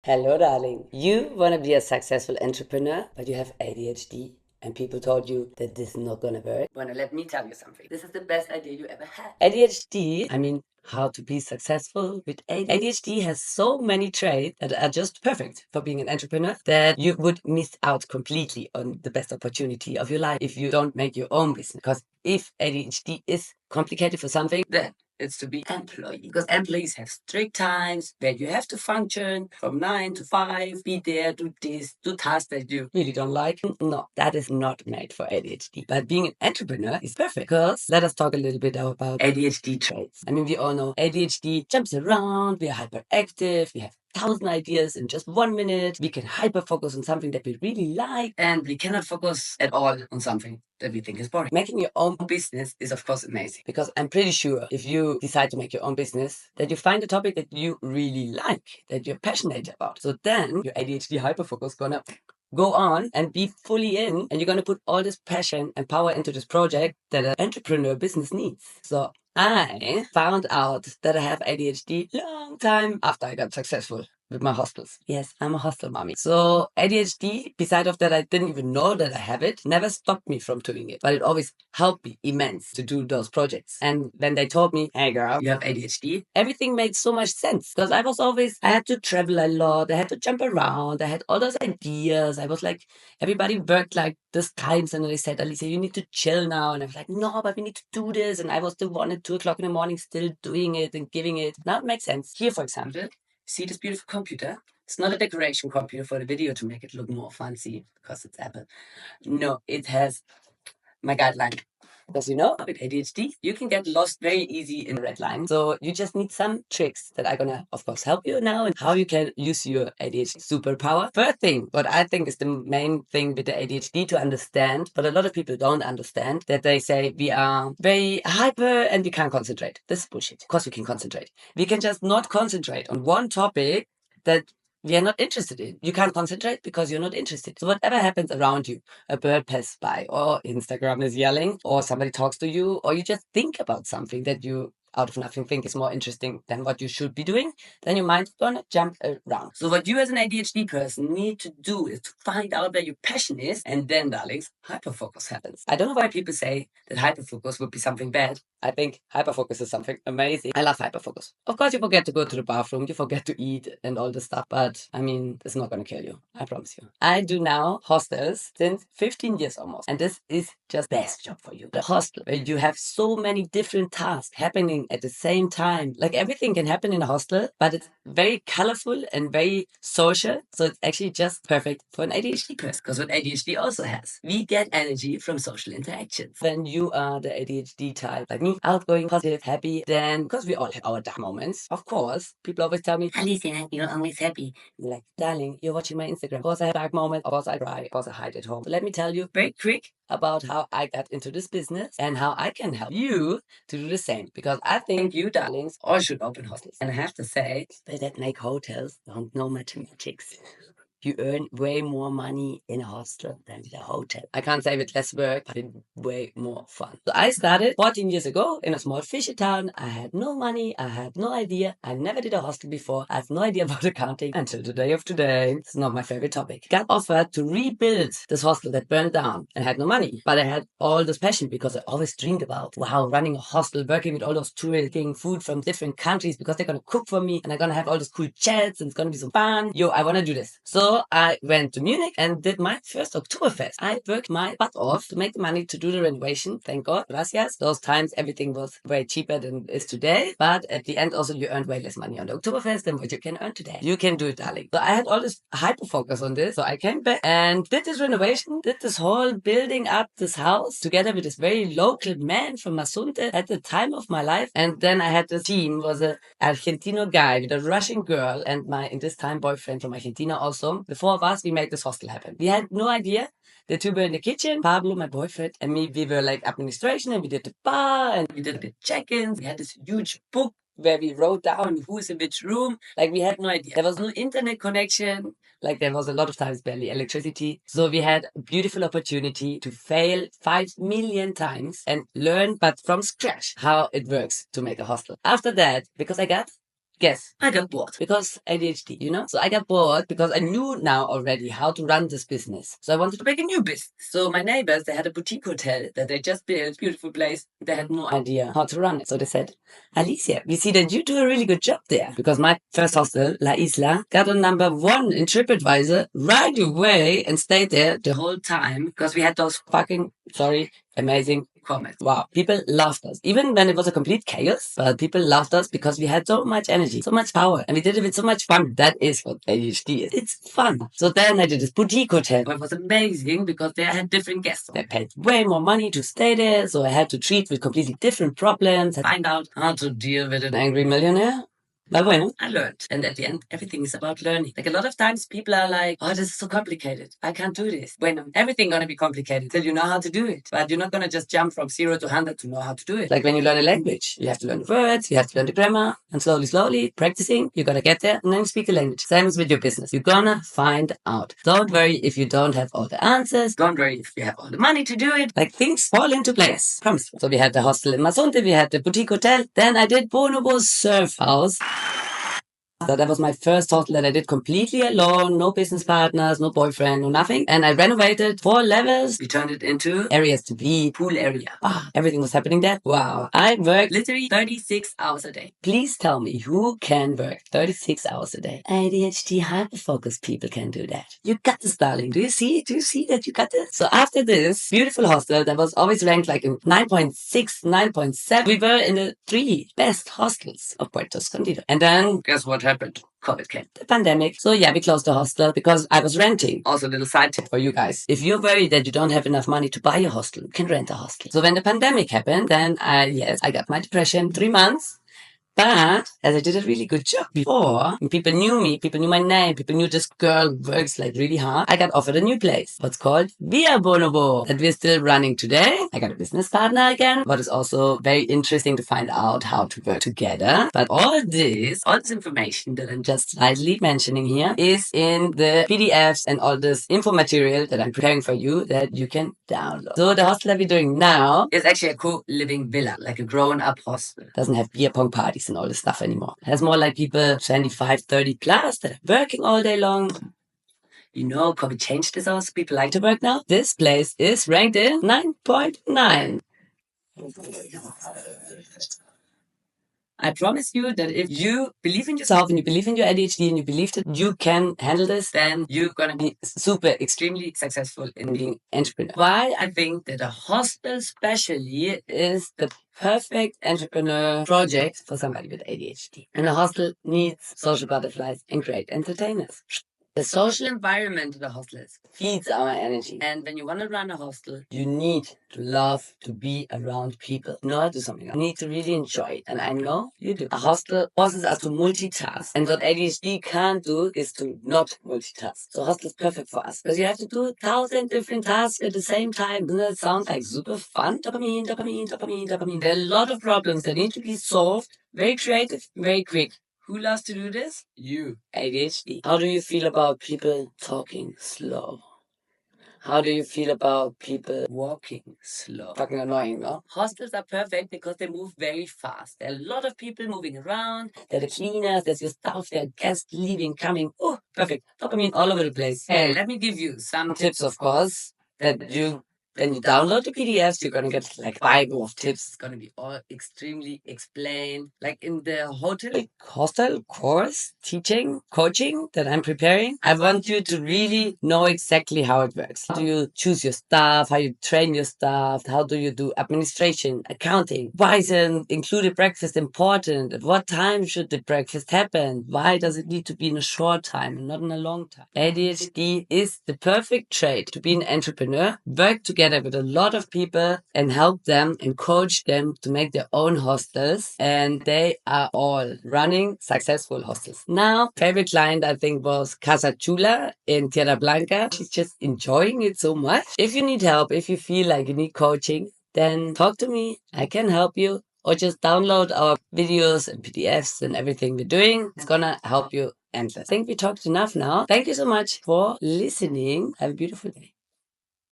Hello, darling. You want to be a successful entrepreneur, but you have ADHD, and people told you that this is not going to work. Wanna let me tell you something. This is the best idea you ever had. ADHD, how to be successful with ADHD. ADHD has so many traits that are just perfect for being an entrepreneur that you would miss out completely on the best opportunity of your life if you don't make your own business. Because if ADHD is complicated for something, then it's to be employee, because employees have strict times where you have to function from 9 to 5, be there, do this, do tasks that you really don't like. No, that is not made for ADHD. But being an entrepreneur is perfect, because let us talk a little bit about ADHD traits. We all know ADHD jumps around, we are hyperactive, we have 1,000 ideas in just 1 minute. We can hyper focus on something that we really like, and we cannot focus at all on something that we think is boring. Making your own business is, of course, amazing, because I'm pretty sure if you decide to make your own business, that you find a topic that you really like, that you're passionate about. So then your ADHD hyperfocus gonna go on and be fully in, and you're gonna put all this passion and power into this project that an entrepreneur business needs. So I found out that I have ADHD long time after I got successful with my hostels. Yes, I'm a hostel mommy. So ADHD, beside of that, I didn't even know that I have it, never stopped me from doing it, but it always helped me immense to do those projects. And when they told me, hey girl, you have ADHD, everything made so much sense, because I had to travel a lot, I had to jump around, I had all those ideas. I was like, everybody worked like this times, and they said, Alicia, you need to chill now. And I was like, no, but we need to do this. And I was the one at 2 o'clock in the morning still doing it and giving it. Now it makes sense. Here, for example, see this beautiful computer? It's not a decoration computer for the video to make it look more fancy because it's Apple. No, it has my guideline. Because with ADHD, you can get lost very easy in a red line. So you just need some tricks that are gonna, of course, help you now, and how you can use your ADHD superpower. First thing, what I think is the main thing with the ADHD to understand, but a lot of people don't understand, that they say we are very hyper and we can't concentrate. This is bullshit. Of course we can concentrate. We can just not concentrate on one topic that we are not interested in. You can't concentrate because you're not interested. So whatever happens around you, a bird passes by, or Instagram is yelling, or somebody talks to you, or you just think about something that you out of nothing think is more interesting than what you should be doing, then your mind's gonna jump around. So what you as an ADHD person need to do is to find out where your passion is, and then, darlings, hyperfocus happens. I don't know why people say that hyperfocus would be something bad. I think hyperfocus is something amazing. I love hyperfocus. Of course, you forget to go to the bathroom, you forget to eat and all this stuff, but it's not gonna kill you. I promise you. I do now hostels since 15 years almost, and this is just best job for you. The hostel, where you have so many different tasks happening at the same time. Like everything can happen in a hostel, but it's very colorful and very social. So it's actually just perfect for an ADHD person. Because what ADHD also has, we get energy from social interactions. When you are the ADHD type, like me, outgoing, positive, happy, then, because we all have our dark moments, of course, people always tell me, Alicia, you're always happy. I'm like, darling, you're watching my Instagram. Of course I have dark moments, of course I cry, of course I hide at home. So let me tell you very quick about how I got into this business and how I can help you to do the same. Because I think you, darlings, all should open hostels. And I have to say, they that make hotels don't know mathematics. You earn way more money in a hostel than in a hotel. I can't say with less work, but with way more fun. So I started 14 years ago in a small fisher town. I had no money. I had no idea. I never did a hostel before. I have no idea about accounting until the day of today. It's not my favorite topic. Got offered to rebuild this hostel that burned down and had no money. But I had all this passion because I always dreamed about, wow, running a hostel, working with all those tourists, getting food from different countries because they're going to cook for me and I'm going to have all those cool chats and it's going to be so fun. Yo, I want to do this. So I went to Munich and did my first Oktoberfest. I worked my butt off to make the money to do the renovation. Thank God. Gracias. Those times everything was way cheaper than it is today. But at the end also you earned way less money on the Oktoberfest than what you can earn today. You can do it, darling. So I had all this hyper focus on this. So I came back and did this renovation, did this whole building up this house together with this very local man from Masunte at the time of my life. And then I had this team, was a Argentino guy with a Russian girl and my, in this time, boyfriend from Argentina also. The four of us, we made this hostel happen. We had no idea. The two were in the kitchen, Pablo, my boyfriend, and me, we were like administration, and we did the bar, and we did the check-ins. We had this huge book where we wrote down who's in which room. Like, we had no idea. There was no internet connection. Like, there was a lot of times barely electricity. So we had a beautiful opportunity to fail 5 million times and learn, but from scratch, how it works to make a hostel. After that, because I got Guess, I got bored because ADHD, you know? So I got bored because I knew now already how to run this business. So I wanted to make a new business. So my neighbors, they had a boutique hotel that they just built, beautiful place. They had no idea how to run it. So they said, Alicia, we see that you do a really good job there. Because my first hostel, La Isla, got a #1 in TripAdvisor right away and stayed there the whole time because we had those fucking, amazing comments. Wow. People loved us. Even when it was a complete chaos, but people loved us because we had so much energy, so much power, and we did it with so much fun. That is what ADHD is. It's fun. So then I did this boutique hotel. It was amazing because they had different guests. They paid way more money to stay there, so I had to treat with completely different problems and find out how to deal with an angry millionaire. But bueno, I learned. And at the end, everything is about learning. Like a lot of times people are like, oh, this is so complicated. I can't do this. Bueno, everything gonna be complicated till you know how to do it. But you're not gonna just jump from 0 to 100 to know how to do it. Like when you learn a language, you have to learn the words, you have to learn the grammar, and slowly, practicing, you're gonna get there and then speak the language. Same as with your business. You're gonna find out. Don't worry if you don't have all the answers. Don't worry if you have all the money to do it. Like things fall into place. Promise. So we had the hostel in Mazunte, we had the boutique hotel. Then I did Bonobo's surf house. So that was my first hostel that I did completely alone, no business partners, no boyfriend, no nothing. And I renovated 4 levels. We turned it into areas to be, pool area. Everything was happening there. Wow. I worked literally 36 hours a day. Please tell me who can work 36 hours a day? ADHD hyperfocus people can do that. You got this, darling. Do you see? Do you see that you got this? So after this beautiful hostel that was always ranked like in 9.6, 9.7, we were in the 3 best hostels of Puerto Escondido. And then guess what happened? COVID came. The pandemic. So yeah, we closed the hostel because I was renting. Also a little side tip for you guys. If you're worried that you don't have enough money to buy a hostel, you can rent a hostel. So when the pandemic happened, then I got my depression 3 months. But as I did a really good job before, and people knew me, people knew my name, people knew this girl works like really hard, I got offered a new place. What's called Via Bonobo, that we're still running today. I got a business partner again, but it's also very interesting to find out how to work together. But all this information that I'm just slightly mentioning here is in the PDFs and all this info material that I'm preparing for you that you can download. So the hostel that we're doing now is actually a co-living villa, like a grown-up hostel. Doesn't have beer pong parties and all this stuff anymore. It has more like people 25, 30 plus that are working all day long. You know, COVID changed this also. People like to work now. This place is ranked in 9.9. I promise you that if you believe in yourself and you believe in your ADHD and you believe that you can handle this, then you're gonna be extremely successful in being entrepreneur. Why I think that a hostel especially is the perfect entrepreneur project for somebody with ADHD. And a hostel needs social butterflies and great entertainers. The social environment of the hostels feeds our energy. And when you want to run a hostel, you need to love to be around people. In order to do something, you need to really enjoy it. And I know you do. A hostel forces us to multitask. And what ADHD can't do is to not multitask. So hostel is perfect for us. Because you have to do 1,000 different tasks at the same time. Doesn't that sound like super fun? Dopamine, dopamine, dopamine, dopamine. There are a lot of problems that need to be solved. Very creative, very quick. Who loves to do this? You. ADHD. How do you feel about people talking slow? How do you feel about people walking slow? Fucking annoying, no? Hostels are perfect because they move very fast. There are a lot of people moving around. There are the cleaners, there's your staff, there are guests leaving, coming. Oh, perfect. Dopamine all over the place. Hey, let me give you some tips, of course, that you... When you download the PDFs, you're gonna get like Bible of tips. It's gonna be all extremely explained. Like in the hostel course, teaching, coaching that I'm preparing, I want you to really know exactly how it works. How do you choose your staff? How you train your staff? How do you do administration, accounting? Why is an included breakfast important? At what time should the breakfast happen? Why does it need to be in a short time and not in a long time? ADHD is the perfect trait to be an entrepreneur. Work together with a lot of people and help them and coach them to make their own hostels, and they are all running successful hostels. Now, favorite client I think was Casa Chula in Tierra Blanca. She's just enjoying it so much. If you need help, if you feel like you need coaching, then talk to me. I can help you. Or just download our videos and PDFs and everything we're doing. It's gonna help you endless. I think we talked enough now. Thank you so much for listening. Have a beautiful day.